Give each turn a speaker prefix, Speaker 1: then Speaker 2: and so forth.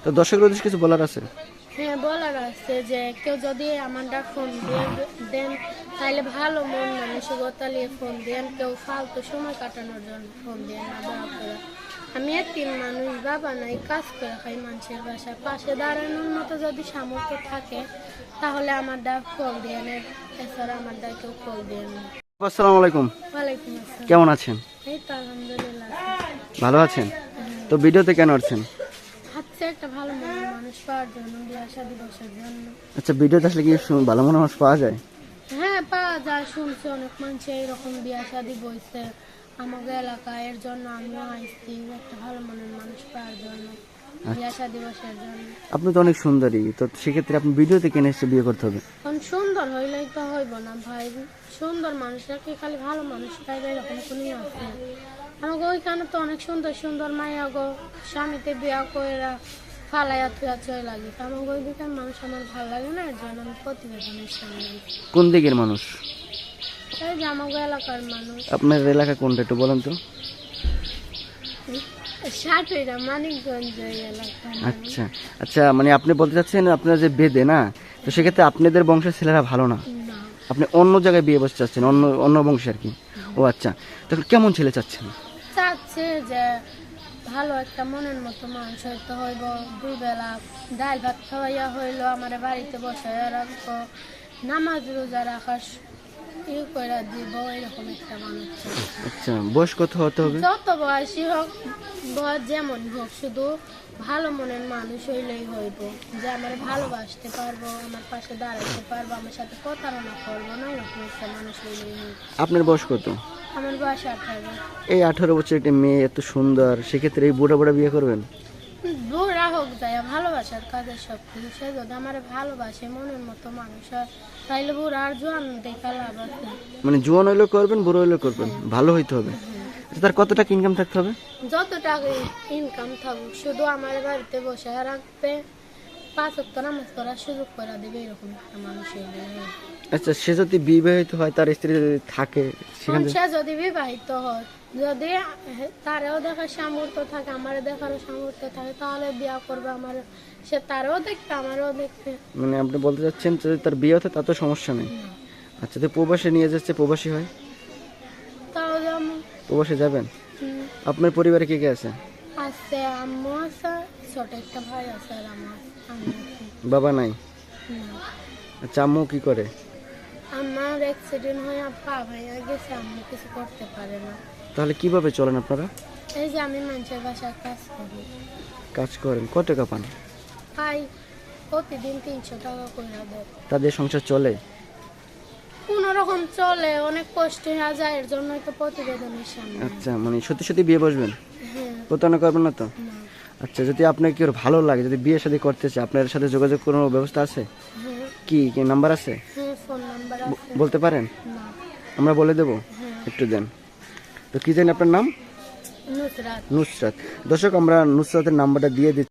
Speaker 1: তো দর্শকদের উদ্দেশ্যে কিছু বলার আছে?
Speaker 2: হ্যাঁ, বলার আছে যে কেউ যদি আমারটা ফোন দিয়ে দেন তাহলে ভালো মন মানসিকতা নিয়ে ফোন দেন, কেউ ফালতু সময় কাটানোর জন্য ফোন দিয়ে না, দয়া করে। আমি এতিম মানুষ, বাবা নাই, কাজ করে খাই মানুষের বাসা, পাশে দাঁড়ানোর মতো যদি সামর্থ্য থাকে তাহলে আমারটা ফোন দিয়ে নেন, এছাড়া আমারটা কেউ ফোন দিয়ে না।
Speaker 1: আসসালামু আলাইকুম।
Speaker 2: ওয়ালাইকুম আসসালাম।
Speaker 1: কেমন আছেন?
Speaker 2: এই তো আলহামদুলিল্লাহ।
Speaker 1: ভালো আছেন? তো ভিডিওতে কেন আসছেন?
Speaker 2: হাতে একটা ভালো মনের মানুষ পাওয়ার জন্য, বিয়ে শাদী বসার জন্য।
Speaker 1: আচ্ছা, ভিডিওতে আসলে কি ভালো মনে মানুষ পাওয়া যায়?
Speaker 2: হ্যাঁ, পাওয়া যায়, শুনছি অনেক মানুষ এইরকম বিয়া শাদী বইছে আমাদের এলাকায়, এর জন্য আমিও আইছি একটা ভালো মনের মানুষ পাওয়ার জন্য, বিয়া শাদী বসার জন্য।
Speaker 1: আপনি তো অনেক সুন্দরী, তো সেক্ষেত্রে আপনি ভিডিওতে কেন এসে বিয়ে করতে হবে?
Speaker 2: কারণ সুন্দর হইলেই তো হইব না ভাই, সুন্দর মানুষরা কি খালি ভালো মানুষ পাইবে এরকম কোনো আছে? আমাকে ওইখানে তো অনেক সুন্দর সুন্দর মাইয়া গো স্বামীতে বিয়া করে ফালাইয়া থুয়া চলে লাগে, তো আমাকে ওই দিকের মানুষ আমার ভালো লাগে না, এর জন্য আমি প্রতিবেদনের সামনে।
Speaker 1: কোন দিকের মানুষ?
Speaker 2: এই যে আমাকে এলাকার মানুষ।
Speaker 1: আপনার এলাকা কোনটা একটু বলেন তো।
Speaker 2: সাতইরা মানিকগঞ্জ এলাকা।
Speaker 1: আচ্ছা আচ্ছা, মানে আপনি বলতে চাচ্ছেন আপনারা যে বেদে না, তো সেক্ষেত্রে আপনাদের বংশের ছেলেরা ভালো না,
Speaker 2: না,
Speaker 1: আপনি অন্য জায়গায় বিয়ে বসতে চাচ্ছেন, অন্য অন্য বংশে আর কি। ও আচ্ছা, তখন কেমন ছেলে চাচ্ছেন?
Speaker 2: চাচ্ছে যে ভালো একটা মনের মতো মানুষ হইতে হইব, দুই বেলা ডাল ভাত খাওয়াইয়া হইলো, আমার বাড়িতে বসাইয়া রাখবো, নামাজ রোজা রাখার করে দিব, এরকম একটা মানুষ চাই।
Speaker 1: আচ্ছা, বয়স কত হতে হবে?
Speaker 2: যত বয়সী হোক, বয়স যেমন হোক, শুধু ভালো মনের মানুষ হইলেই হইব, যে আমার ভালোবাসতে পারবো, আমার পাশে দাঁড়াইতে পারবো, আমার সাথে প্রতারণা করবো না, এরকম একটা মানুষ হইলেই হইব।
Speaker 1: আপনার বয়স কত?
Speaker 2: আমার বয়স 18।
Speaker 1: এই 18 বছর একটা মেয়ে এত সুন্দর, সেক্ষেত্রে এই বুড়া বুড়া বিয়ে করবেন?
Speaker 2: বুড়া হোক যায় ভালোবাসার কাজে সব কিছু, সে যদি আমার ভালোবাসে মনের মতো মানুষ হয় তাইলে বুড়া আর জোয়ান দেখা লাভ আছে।
Speaker 1: মানে জোয়ান হইলেও করবেন, বুড়ো হইলেও করবেন, ভালো হইতে হবে। আচ্ছা, তার কত টাকা ইনকাম থাকতে হবে?
Speaker 2: যত টাকা ইনকাম থাকুক, শুধু আমার বাড়িতে বসে রাখবে, 5 ওয়াক্ত নামাজ পড়ার সুযোগ করে দেবে, এরকম একটা মানুষ হইলে।
Speaker 1: আচ্ছা, সে যদি বিবাহিত হয়, তার স্ত্রী যদি থাকে, সেখানে
Speaker 2: সে যদি বিবাহিত হয়, যদি তারও দেখার সামর্থ্য থাকে, আমারও দেখারও সামর্থ্য থাকে, তাহলে বিয়া করবে, আমার সে তারও দেখবে আমারও দেখবে।
Speaker 1: মানে আপনি বলতে চাচ্ছেন যদি তার বিয়ে হতে তা তো সমস্যা নেই। আচ্ছা, তো প্রবাসে নিয়ে যাচ্ছে, প্রবাসী হয়,
Speaker 2: তাও যেমন
Speaker 1: প্রবাসে যাবেন? আপনার পরিবারে কে কে আছে?
Speaker 2: আছে, আম্মু আছে, ছোট একটা ভাই আছে, আর আমি আছি।
Speaker 1: বাবা নাই?
Speaker 2: না,
Speaker 1: আচ্ছা, আম্মু কি করে?
Speaker 2: আমার অ্যাক্সিডেন্ট হয়ে পা ভাইয়া গেছে, আম্মু কিছু করতে পারে না।
Speaker 1: তাহলে কিভাবে চলেন আপনারা?
Speaker 2: এই যে আমি মানুষের বাসায় কাজ করি,
Speaker 1: কাজ করেন, কত টাকা পান?
Speaker 2: পাই প্রতিদিন 300 টাকা করে দেয়।
Speaker 1: তাদের সংসার চলে?
Speaker 2: কোনো রকম চলে, অনেক কষ্ট হয়ে যায়, এর জন্যই তো প্রতিবেদনের সামনে।
Speaker 1: আচ্ছা, মানে সত্যি সত্যি বিয়ে বসবেন?
Speaker 2: হ্যাঁ।
Speaker 1: প্রতারণা করবেন না তো?
Speaker 2: না।
Speaker 1: আচ্ছা, যদি আপনার কি ভালো লাগে, যদি বিয়ে শাদী করতে চায়, আপনার সাথে যোগাযোগ করার ব্যবস্থা আছে?
Speaker 2: হ্যাঁ।
Speaker 1: কি কি নাম্বার আছে?
Speaker 2: হ্যাঁ, ফোন নাম্বার আছে।
Speaker 1: বলতে পারেন?
Speaker 2: না।
Speaker 1: আমরা বলে দেবো,
Speaker 2: হ্যাঁ।
Speaker 1: একটু দেন। তো কি জানি আপনার নাম?
Speaker 2: নুসরাত।
Speaker 1: নুসরাত। দর্শক, আমরা নুসরাতের নাম্বারটা দিয়ে দিচ্ছি।